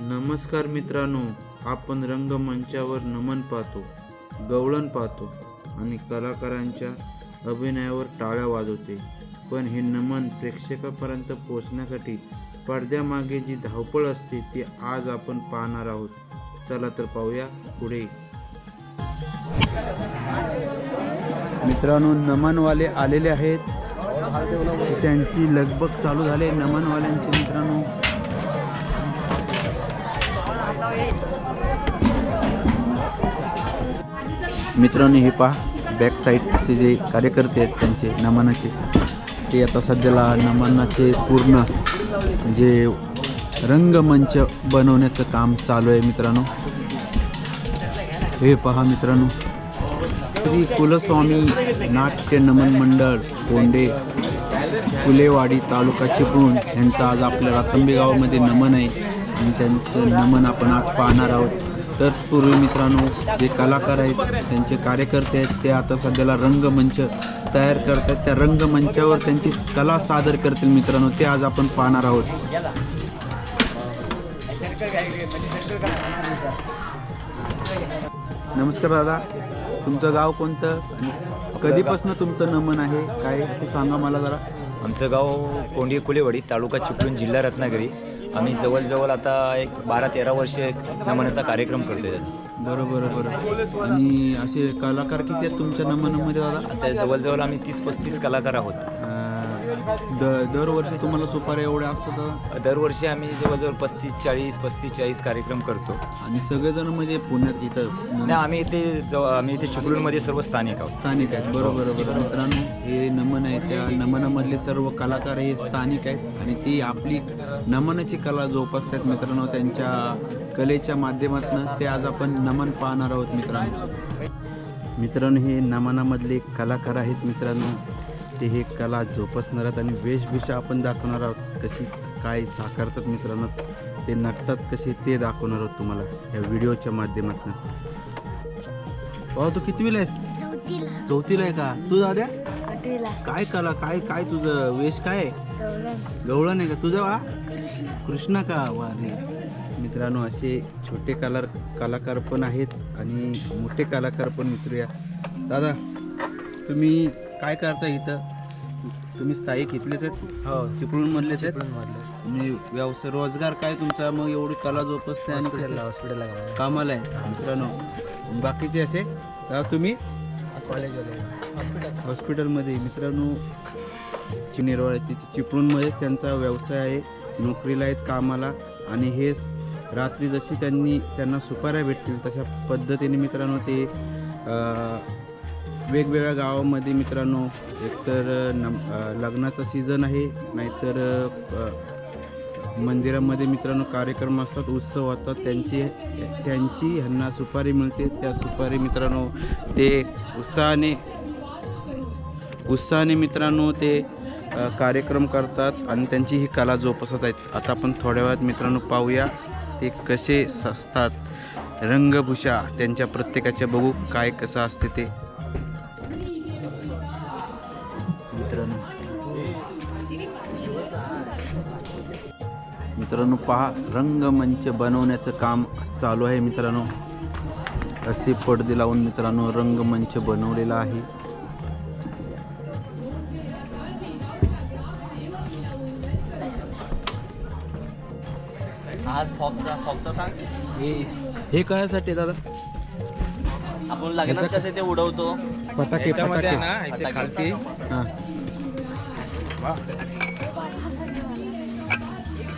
नमस्कार मित्रांनो, आपण रंगमंचावर नमन पाहतो, गवळण पाहतो आणि कलाकारांच्या अभिनयावर टाळ्या वाजवते. पण हे नमन प्रेक्षकापर्यंत पोहोचण्यासाठी पडद्यामागे जी धावपळ असते ती आज आपण पाहणार आहोत. चला तर पाहूया पुढे. मित्रांनो, नमनवाले आलेले आहेत, त्यांची लगबग चालू झाली नमनवाल्यांची. मित्रांनो हे पहा, बॅक साईडचे जे कार्यकर्ते आहेत त्यांचे नमनाचे, ते आता सध्याला नमनाचे पूर्ण जे रंगमंच बनवण्याचं काम चालू आहे. मित्रांनो हे पहा मित्रांनो, श्री कुलस्वामी नाट्य नमन मंडळ कोंडे फुलेवाडी तालुका चिपळूण यांचं आज आपल्या रातंबे गावामध्ये नमन आहे आणि त्यांचं नमन आपण आज पाहणार आहोत. तत्पूर्वी मित्रांनो, जे कलाकार आहेत त्यांचे कार्यकर्ते आहेत ते आता सध्याला रंगमंच तयार करतात. त्या रंगमंचावर त्यांची कला सादर करतील मित्रांनो, ते आज आपण पाहणार आहोत. नमस्कार दादा, तुमचं गाव कोणतं आणि कधीपासून तुमचं नमन आहे काय असं सांगा मला जरा. आमचं गाव कोंडी कुलेवाडी तालुका चिपळूण जिल्हा रत्नागिरी. आम्ही जवळजवळ आता एक 12-13 वर्ष नमनाचा कार्यक्रम करतोय. बरोबर. आणि असे कलाकार किती आहेत तुमच्या नमनामध्ये दादा? आता जवळजवळ आम्ही 30-35 कलाकार आहोत. दरवर्षी तुम्हाला सुपाऱ्या एवढ्या असतात? दरवर्षी आम्ही जवळजवळ 35-40 कार्यक्रम करतो. आणि सगळेजण म्हणजे पुण्यात इथं नाही, आम्ही इथे चिपळूणमध्ये सर्व स्थानिक आहोत. स्थानिक आहेत. बरोबर. मित्रांनो, हे नमन आहे, त्या नमनामधले सर्व कलाकार हे स्थानिक आहेत आणि ती आपली नमनाची कला जोपासतात मित्रांनो. त्यांच्या कलेच्या माध्यमातून ते आज आपण नमन पाहणार आहोत. मित्रांनो हे नमनामधले कलाकार आहेत मित्रांनो. ते हे कला जोपासणार आहेत आणि वेशभूषा आपण दाखवणार आहोत, कशी काय साकारतात मित्रांनो, ते नटतात कसे ते दाखवणार आहोत तुम्हाला या व्हिडिओच्या माध्यमातून. तू कितवीला आहेस? चौथीला आहे का? तू दाद्या काय कला काय तुझं वेश काय आहे? गवळण आहे का तुझं? वा कृष्णा का? वा रे. मित्रांनो असे छोटे कलाकार पण आहेत आणि मोठे कलाकार पण. विचारूया दादा, तुम्ही काय करता इथं? तुम्ही स्थायिक इथलेच आहेत? हो, चिपळूणमधलेच आहेत. तुम्ही व्यवसाय रोजगार काय तुमचा? मग एवढी कला जोपासते आणि हॉस्पिटलला कामाला आहे मित्रांनो. बाकीचे असे तुम्ही हॉस्पिटलमध्ये मित्रांनो चिनेरवाड्याची चिपळूणमध्ये त्यांचा व्यवसाय आहे, नोकरीला आहेत कामाला. आणि हे रात्री जशी त्यांना सुपाऱ्या भेटतील तशा पद्धतीने मित्रांनो ते वेगवेगळ्या गावामध्ये मित्रांनो, एकतर लग्नाचा सीझन आहे, नाहीतर मंदिरामध्ये मित्रांनो कार्यक्रम असतात, उत्सव होतात, त्यांची ह्यांना सुपारी मिळते. त्या सुपारी मित्रांनो ते उत्साहाने मित्रांनो ते कार्यक्रम करतात आणि त्यांची ही कला जोपासत आहेत. आता आपण थोड्या वेळात मित्रांनो पाहूया ते कसे असतात, रंगभूषा त्यांच्या प्रत्येकाच्या बघू काय कसं असते ते. मित्रांनो पहा, रंगमंच बनवण्याचं काम चालू आहे मित्रांनो. असे पडदे लावून मित्रांनो रंगमंच बनवलेला आहे. हे कशासाठी दादा? आपण लग्नात कसं ते उडवतो फटाके ना खालती. हां,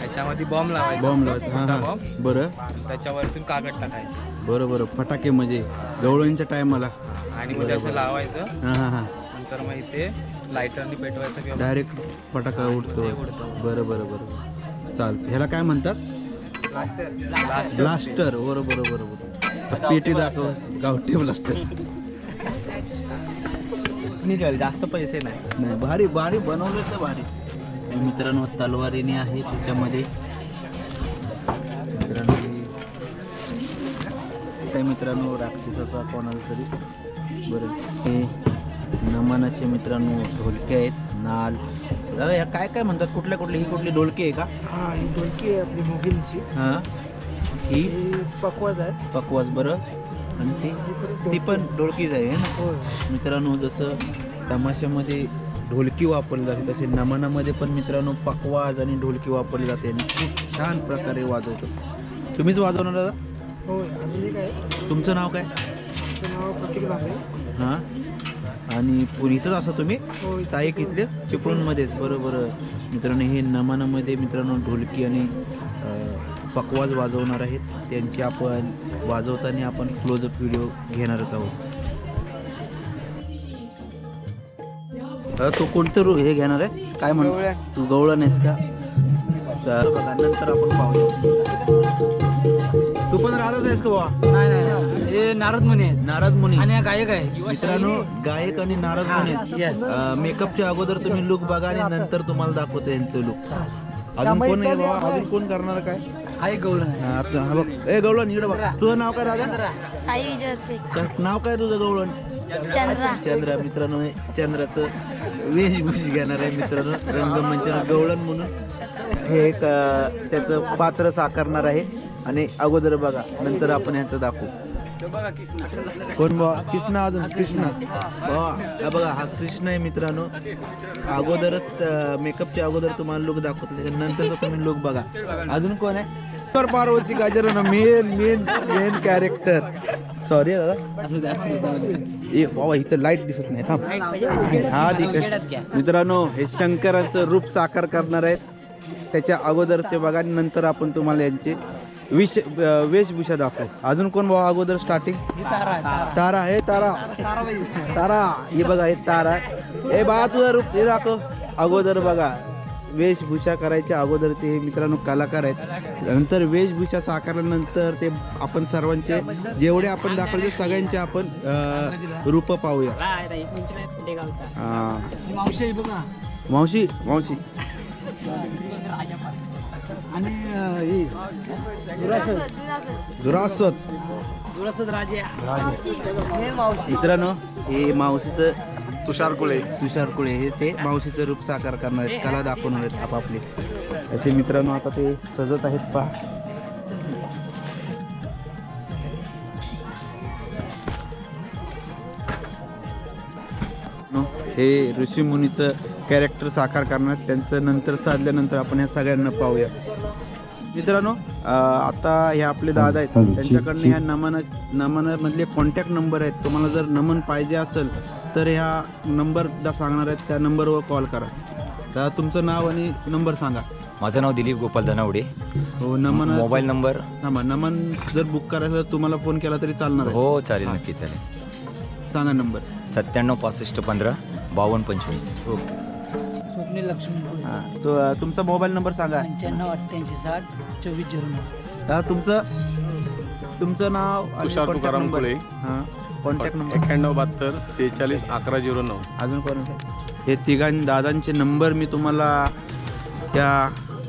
त्याच्यामध्ये बॉम्ब लावायचा. हां. बरं, त्याच्यावरतून कागद टाकायचं. बरं. फटाके म्हणजे गवळणीच्या टायमाला आणि मग असं लावायचं. हां. नंतर मग इथे लायटरनी पेटवायचं किंवा डायरेक्ट फटाका उडतो. बरं. चालतं. ह्याला काय म्हणतात? ब्लास्टर. बरोबर. पेटी दाखव, गावठी ब्लास्टर. निघाल जास्त पैसे नाही. भारी बनवलं तर भारी. आणि मित्रांनो तलवारीने आहे त्याच्यामध्ये मित्रांनो राक्षसाचा कोणाला तरी. बरं, हे नमनाचे मित्रांनो ढोलके आहेत, नाल. दादा या काय म्हणतात? कुठली ही कुठली ढोलकी आहे का? हा, ही ढोलकी आहे आपली मोगींची. हां, ही पकवाज आहे. पकवाज बरं. आणि ती पण ढोलकीच आहे ना. होय. मित्रांनो जसं तमाशामध्ये ढोलकी वापरली जाते तसे नमनामध्ये पण मित्रांनो पकवाज आणि ढोलकी वापरली जाते आणि खूप छान प्रकारे वाजवतो. तुम्हीच वाजवणार दादा? होय. अजून एक आहे. तुमचं नाव काय? त्याचं नाव प्रतीक लांबे. हां. आणि पुरीतच असं तुम्ही होय. स्थायिक इथले चिपळूणमध्येच. बरोबर मित्रांनो हे नमनामध्ये मित्रांनो ढोलकी आणि पकवाज वाजवणार आहेत. त्यांची आपण वाजवताना आपण क्लोजअप व्हिडिओ घेणारच आहोत. तो कोणतं हे घेणार आहे काय म्हणतो तू? गवळा नाहीस का? बघा नंतर आपण पाहूया. तू पण राहतच आहेस का बाबा? नाही हे नारद मुनी आहेत नारद मुनी आणि हा गायक आहे. मित्रांनो गायक आणि नारद मुनी आहेत. मेकअपच्या अगोदर तुम्ही लुक बघा आणि नंतर तुम्हाला दाखवतो यांचं लुक. अजून कोण आहे बाबा? अजून कोण करणार काय? हा एक गवळण आहे. हा बघ. ए गवळण इकडे बघ. तुझं नाव काय दादा? साई विजय नाव काय तुझं गवळण? चंद्रा. चंद्रा. मित्रांनो हे चंद्राचं वेशभूष घेणार आहे मित्रांनो रंगमंचानं गवळण म्हणून हे एक त्याचं पात्र साकारणार आहे. आणि अगोदर बघा नंतर आपण ह्याचं दाखवू. कोण बा? कृष्णा. अजून कृष्णा बा बघा हा कृष्ण आहे मित्रांनो. अगोदरच मेकअपच्या अगोदर तुम्हाला लुक दाखवतो नंतरचा तुम्ही लुक बघा. अजून कोण आहे? पार्वती गाजर मेन कॅरेक्टर. सॉरी दादा ए बाबा इथं लाईट दिसत नाही. थांब. हा ठीक आहे मित्रांनो हे शंकराचं रूप साकार करणार आहेत. त्याच्या अगोदरचे बघा आणि नंतर आपण तुम्हाला यांचे वेशभूषा दाखवू. अजून कोण बाबा अगोदर स्टार्टिंग? तारा आहे. तारा हे बघा हे तारा. ए बा तुझं रूप हे दाखव. अगोदर बघा वेशभूषा करायच्या अगोदरचे हे मित्रांनो कलाकार आहेत. नंतर वेशभूषा साकारल्यानंतर ते आपण सर्वांचे जेवढे आपण दाखवले सगळ्यांचे आपण रूप पाहूया. मावशी बघा. मावशी आणि ही दुरासत राजे. मित्रांनो हे मावशीचं तुषार कुळे हे ते मावशीचं रूप साकार करणार आहेत. कला दाखवणार आहेत आपापले असे मित्रांनो. आता ते सजत आहेत पहा. हे ऋषीमुनीचं कॅरेक्टर साकार करणार त्यांचं नंतर साधल्यानंतर आपण ह्या सगळ्यांना पाहूया. मित्रांनो आता हे आपले दादा आहेत त्यांच्याकडनं ह्या नमनामधले कॉन्टॅक्ट नंबर आहेत. तुम्हाला जर नमन पाहिजे असेल तर ह्या नंबर सांगणार आहेत त्या नंबरवर कॉल करा. तर तुमचं नाव आणि नंबर सांगा. माझं नाव दिलीप गोपाल धनावडे. हो नमन मोबाईल नंबर नमन जर बुक करायचं तर तुम्हाला फोन केला तरी चालणार आहे? हो चालेल नक्की चालेल. सांगा नंबर. 97 65 15 52 25. ओके. स्वप्नील लक्ष्मी. हां तो तुमचा मोबाईल नंबर सांगा. 95 88 60 2409. तुमचं नाव आणि तुषार contact तुकाराम number. कुळे. हां कॉन्टॅक्ट नंबर. 91 72 46 1109. अजून कोण? हे तिघांनी दादांचे नंबर मी तुम्हाला त्या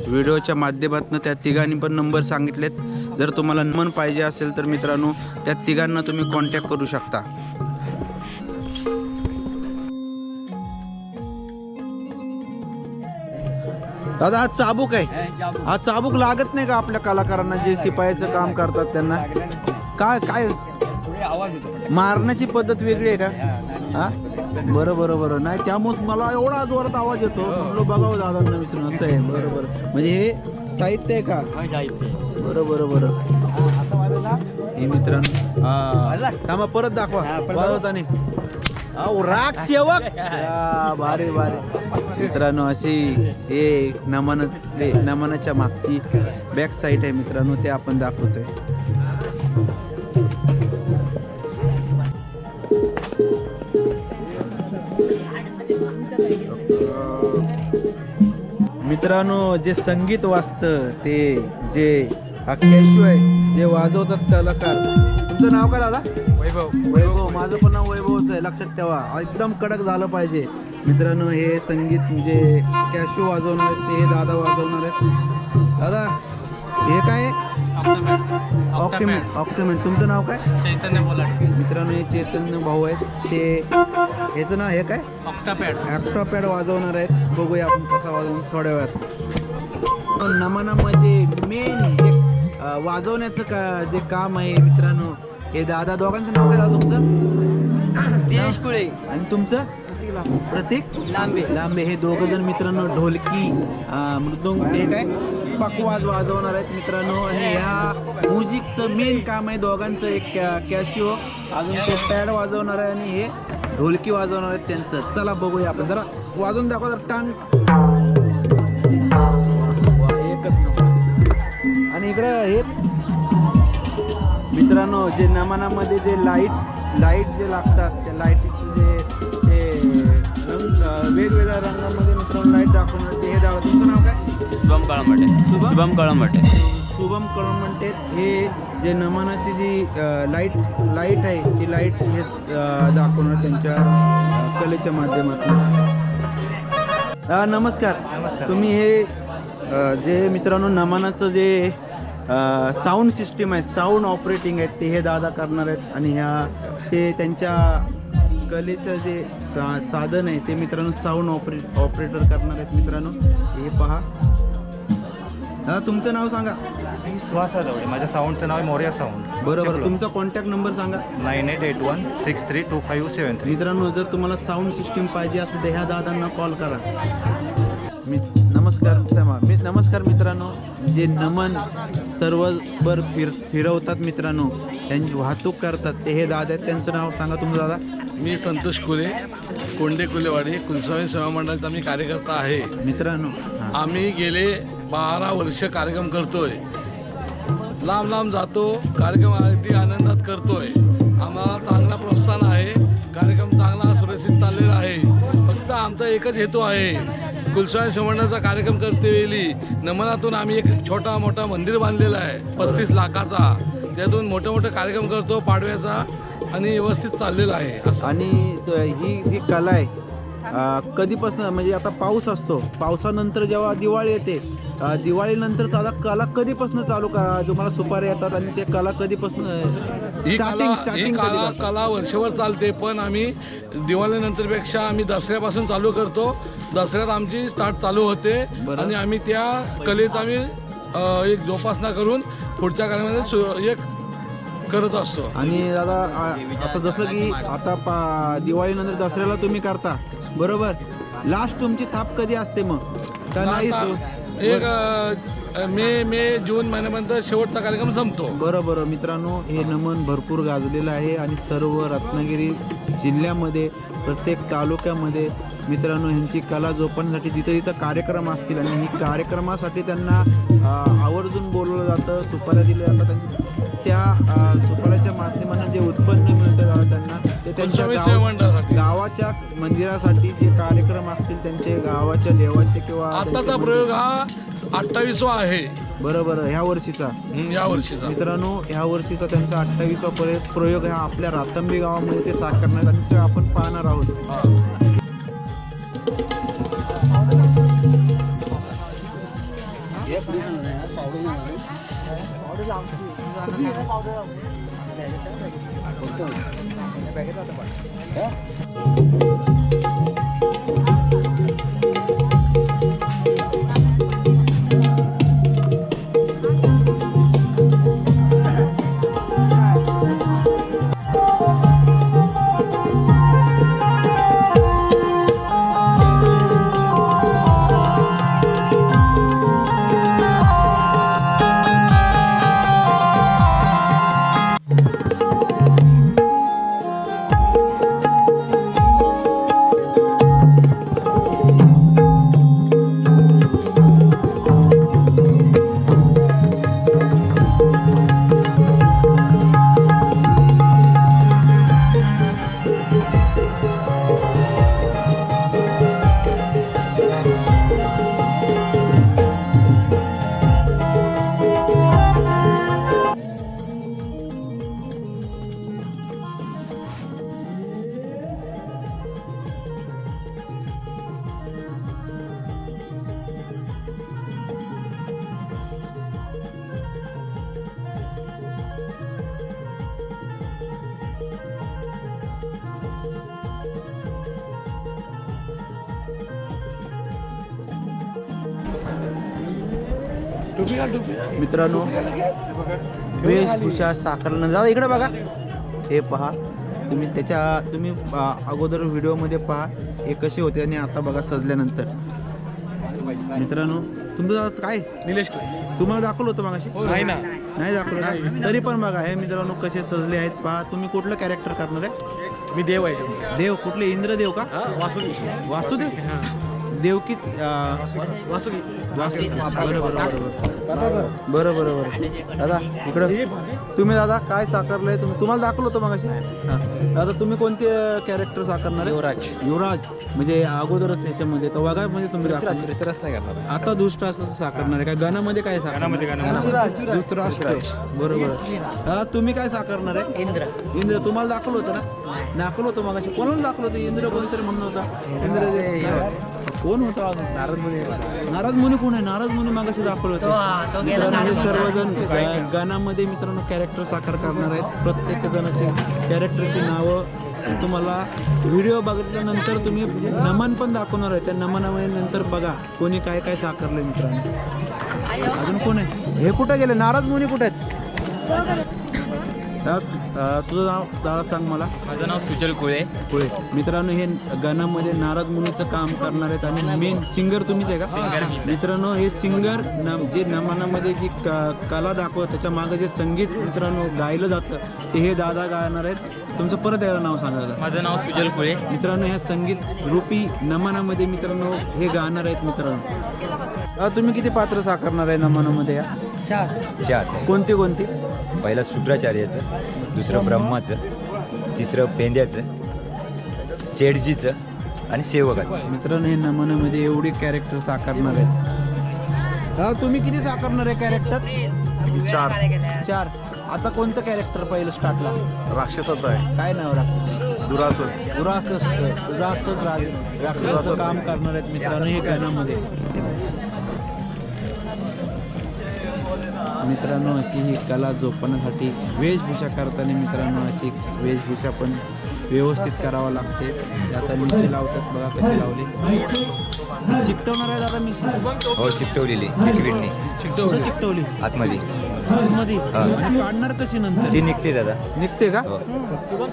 व्हिडिओच्या माध्यमातून त्या तिघांनी पण नंबर सांगितलेत. जर तुम्हाला नमन पाहिजे असेल तर मित्रांनो त्या तिघांना तुम्ही कॉन्टॅक्ट करू शकता. दादा हा चाबूक आहे. हा चाबूक लागत नाही का आपल्या कलाकारांना जे शिपायाचं काम करतात त्यांना? काय मारण्याची पद्धत वेगळी आहे का? हा बरं नाही त्यामुळे मला एवढा जोरात आवाज येतो. म्हणलो बघावं दादांना विचारून. असं आहे. बरं म्हणजे हे साहित्य आहे का? बरं हे मित्रांनो हा थांबा परत दाखवा वाजवताना. राग सेवक. भारी मित्रांनो अशी हे नमनाच्या मागची बॅक साईड आहे मित्रांनो ते आपण दाखवतोय. मित्रांनो जे संगीत वाजतं ते जे हा कॅशू आहे जे वाजवतात कलाकार. तुमचं नाव काय दादा? वैभव. माझं पण नाव वैभवच आहे. लक्षात ठेवा एकदम कडक झालं पाहिजे. मित्रांनो हे संगीत म्हणजे कॅशू वाजवणार आहेत ते दादा वाजवणार आहेत. दादा हे काय? ऑक्टोमेंट. तुमचं नाव काय? चैतन्य बोलाटे. मित्रांनो हे चैतन्य भाऊ आहेत. ते ह्याचं नाव हे काय? ऑक्टापॅड वाजवणार आहेत. बघूया आपण कसा वाजवून थोड्या वेळात. नमनामध्ये मेन एक वाजवण्याचं जे काम आहे मित्रांनो, हे दादा दोघांचं नाव काय झालं तुमचं? दिनेश कुळे आणि तुमचं? प्रतीक लांबे. हे दोघं जण मित्रांनो ढोलकी, मृदुंग, हे काय पकवाज वाजवणार आहेत मित्रांनो. आणि ह्या म्युझिकचं मेन काम आहे दोघांचं. एक कॅशिओ, अजून ते पॅड वाजवणार आहे आणि हे ढोलकी वाजवणार आहेत त्यांचं. चला बघूया आपण, जरा वाजवून दाखवा जरा टांग. एकच नंबर. आणि इकडं हे मित्रांनो जे नमनामध्ये जे लाईट जे लागतात, त्या लाईटीचं जे रंग वेगवेगळ्या रंगामध्ये मित्रांनो लाईट दाखवणार ते हे दाखवतात. तुमचं नाव काय? शुभम कळंबटे. शुभम कळंबटे. शुभम कळंबटे. हे जे नमनाची जी लाईट आहे ती लाईट हे दाखवणार त्यांच्या कलेच्या माध्यमातून. नमस्कार. तुम्ही हे जे मित्रांनो नमनाचं जे साऊंड सिस्टीम आहे, साऊंड ऑपरेटिंग आहे, ते हे दादा करणार आहेत. आणि ते त्यांच्या कलेचं जे साधन आहे ते मित्रांनो साऊंड ऑपरेटर करणार आहेत मित्रांनो. हे पहा. तुमचं नाव सांगा. मी सुहास दवडे. माझ्या साऊंडचं नाव आहे मोर्या साऊंड. बरोबर. तुमचा कॉन्टॅक्ट नंबर सांगा. 9881632573. मित्रांनो जर तुम्हाला साऊंड सिस्टीम पाहिजे असेल तर ह्या दादांना कॉल करा. नमस्कार मित्रांनो. जे नमन सर्वभर फिरवतात मित्रांनो, त्यांची वाहतूक करतात ते हे दादा आहेत. त्यांचं नाव सांगा तुमचं दादा. मी संतोष कुले, कोंडे कुलेवाडी कुलस्वामी सेवा मंडळाचा आम्ही कार्यकर्ता आहे मित्रांनो. आम्ही गेले 12 वर्ष कार्यक्रम करतोय. लांब जातो, कार्यक्रम अगदी आनंदात करतोय. आम्हाला चांगला प्रोत्साहन आहे. कार्यक्रम चांगला सुरक्षित चाललेला आहे. फक्त आमचा एकच हेतू आहे, कुलस्वामी सेवा मंडळाचा कार्यक्रम करतेवेळी नमनातून आम्ही एक छोटा मोठा मंदिर बांधलेला आहे 35 लाखाचा. त्यातून मोठे कार्यक्रम करतो पाडव्याचा आणि व्यवस्थित चाललेलं आहे असं. आणि ही जी कला आहे कधीपासून, म्हणजे आता पाऊस असतो, पावसानंतर जेव्हा दिवाळी येते, दिवाळीनंतर साधा कला कधीपासून चालू का तुम्हाला सुपारी येतात आणि ते कला कधीपासून ही कला वर्षभर चालते. पण आम्ही दिवाळीनंतरपेक्षा आम्ही दसऱ्यापासून चालू करतो. दसऱ्यात आमची स्टार्ट चालू होते आणि आम्ही त्या कलेचा आम्ही एक जोपासना करून पुढच्या काळामध्ये एक करत असतो. आणि दादा आता जसं की आता दिवाळीनंतर दसऱ्याला तुम्ही करता बरोबर, लास्ट तुमची थाप कधी असते मग? का नाही एक मे जून महिन्यापर्यंत शेवटचा कार्यक्रम संपतो. बरोबर मित्रांनो. हे नमन भरपूर गाजलेलं आहे आणि सर्व रत्नागिरी जिल्ह्यामध्ये प्रत्येक तालुक्यामध्ये मित्रांनो ह्यांची कला जोपासण्यासाठी जिथं कार्यक्रम असतील आणि ही कार्यक्रमासाठी त्यांना आवर्जून बोलवलं जातं, सुपाऱ्या दिल्या जातात. त्या सुपाऱ्याच्या माध्यमातून जे उत्पन्न मिळतं त्यांना ते त्यांच्या गावाच्या मंदिरासाठी जे कार्यक्रम असतील त्यांचे गावाच्या देवाचे किंवा आताचा प्रयोग हा 28वा आहे. बरोबर. ह्या वर्षीचा मित्रांनो, ह्या वर्षीचा त्यांचा 28वा प्रयोग हा आपल्या रातंबी गावामध्ये ते साकारण्यात आणि ते आपण पाहणार आहोत. मित्रांनो वेशभूषा साकारलं दादा इकडे बघा हे पहा तुम्ही अगोदर व्हिडिओमध्ये पहा हे कसे होते आणि आता बघा सजल्यानंतर. मित्रांनो तुमचं काय निलेश तुम्हाला दाखवलं होतं मगाशी? नाही दाखवलं ना? तरी पण बघा हे मित्रांनो कसे सजले आहेत पहा. तुम्ही कुठलं कॅरेक्टर करणार आहे? मी देव आहे. देव कुठले? इंद्रदेव का? वासुदेव देवकी वासुकी. बरं दादा इकडं तुम्ही दादा काय साकारलंय तुम्हाला दाखवलं होतं मगाशी. हां दादा तुम्ही कोणते कॅरेक्टर साकारणार आहे? युवराज म्हणजे अगोदरच ह्याच्यामध्ये का वाघा म्हणजे तुम्ही आता दुष्ट असं साकारणार आहे का? गाण्यामध्ये काय साकारणार? दुसरा बरोबर. तुम्ही काय साकारणार आहे? इंद्र तुम्हाला दाखवलं होतं ना? दाखवलं होतं मगाशी. कोणाला दाखवलं होतं? इंद्र कोणतरी म्हणून होता. इंद्र कोण होता? नारद मुनी कोण आहे? नारद मुनी मागाशी दाखवलं होतं. हे सर्वजण गाण्यामध्ये मित्रांनो कॅरेक्टर साकार करणार आहेत. प्रत्येक जणाची कॅरेक्टरची नावं तुम्हाला व्हिडिओ बघितल्यानंतर तुम्ही नमन पण दाखवणार आहे. त्या नमनामध्ये नंतर बघा कोणी काय काय साकारलंय मित्रांनो. अजून कोण आहे? हे कुठं गेले? नारद मुनी कुठे आहेत? तुझं नाव दादा सांग मला. माझं नाव सुजल कुळे. मित्रांनो हे गाण्यामध्ये नारद मुनीचं काम करणार आहेत आणि मेन सिंगर तुम्हीच आहे का? मित्रांनो हे सिंगर जे नमनामध्ये जी कला दाखवत त्याच्या मागे जे संगीत मित्रांनो गायलं जातं ते हे दादा गाणार आहेत. तुमचं परत एकदा नाव सांगा दादा. माझं नाव सुजल कुळे. मित्रांनो ह्या संगीत रूपी नमनामध्ये मित्रांनो हे गाणार आहेत. मित्रांनो तुम्ही किती पात्र साकारणार आहे नमनामध्ये? 4. कोणती कोणती? पहिला शुक्राचार्याचं, दुसरं ब्रह्माचं, तिसरं पेंद्याचं, शेठजीचं आणि सेवकाचं. मित्रांनो हे नमनामध्ये एवढी कॅरेक्टर साकारणार आहेत. तुम्ही किती साकारणार आहे कॅरेक्टर? 4. आता कोणतं कॅरेक्टर पहिलं स्टार्टला? राक्षसाचं आहे. काय नाव राक्षस? दुरासस राक्षसाचं काम करणार आहेत मित्रांनो हे गाण्यामध्ये. मित्रांनो अशी ही कला जोपासण्यासाठी वेशभूषा करताना मित्रांनो अशी वेशभूषा पण व्यवस्थित करावं लागते. आता मिक्सी लावतात बघा कशी लावली. चिकटवणार आहे दादा मिक्सी? हो चिकटवलेली लिक्विडनी. चिकटवली आतमध्ये मध्ये आणि काढणार कशी नंतर? ती निघते दादा. निघते का?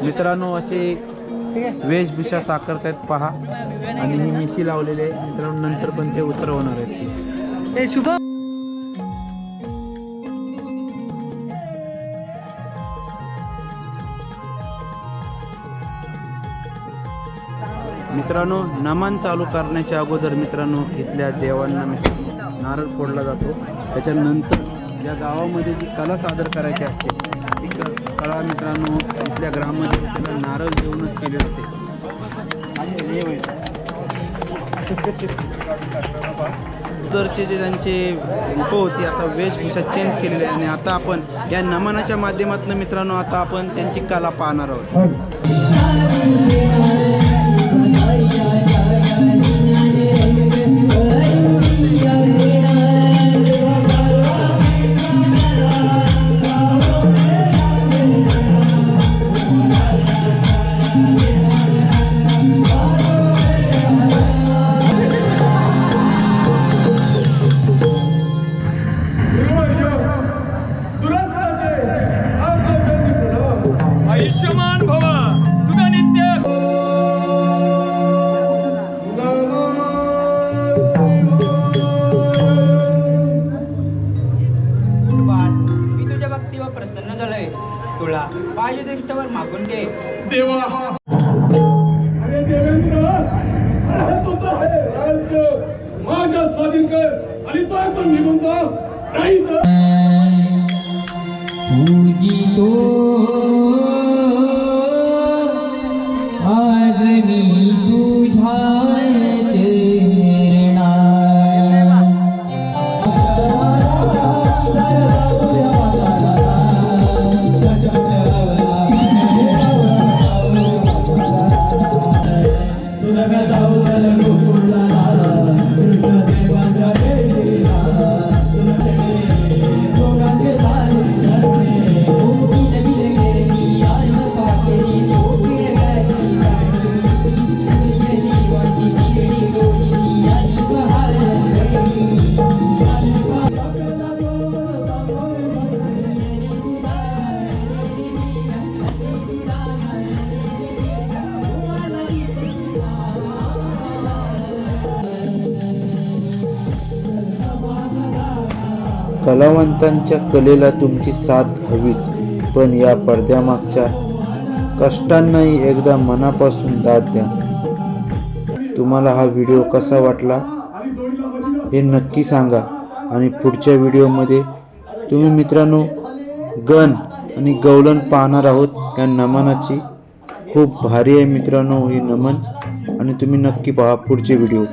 मित्रांनो असे वेशभूषा साकारतायत पहा आणि ही मिशी लावलेली आहे मित्रांनो. नंतर पण ते उतरवणार आहेत. मित्रांनो नमन चालू करण्याच्या अगोदर मित्रांनो इथल्या देवांना नारळ फोडला जातो. त्याच्यानंतर या गावामध्ये जी कला सादर करायची असते ती कला मित्रांनो इथल्या ग्रामदेवतेला नारळ देऊनच केली जाते. अगोदरचे जे त्यांचे रूप होती आता वेशभूषा चेंज केलेली आहे आणि आता आपण या नमनाच्या माध्यमातून मित्रांनो आता आपण त्यांची कला पाहणार आहोत. आयुष्यमान भवा तुझा नित्य. मी तुझ्या भक्तीवर प्रसन्न झालोय. तुला पाहिजे दृष्टावर मागून घे देवा. अरे देवेंद्र अरे तुझं आहे राज्य माझ्या स्वाधीन कर आणि तो निघून जा नाही तर कलावंतांच्या कलेला तुमची साथ हवीच, पण या पडद्यामागच्या कष्टांनाही एकदा मनापासून दाद द्या. तुम्हाला हा व्हिडिओ कसा वाटला हे नक्की सांगा आणि पुढच्या व्हिडिओमध्ये तुम्ही मित्रांनो गण आणि गवलन पाहणार आहोत. या नमनाची खूप भारी आहे मित्रांनो ही नमन, आणि तुम्ही नक्की पहा पुढचे व्हिडिओ.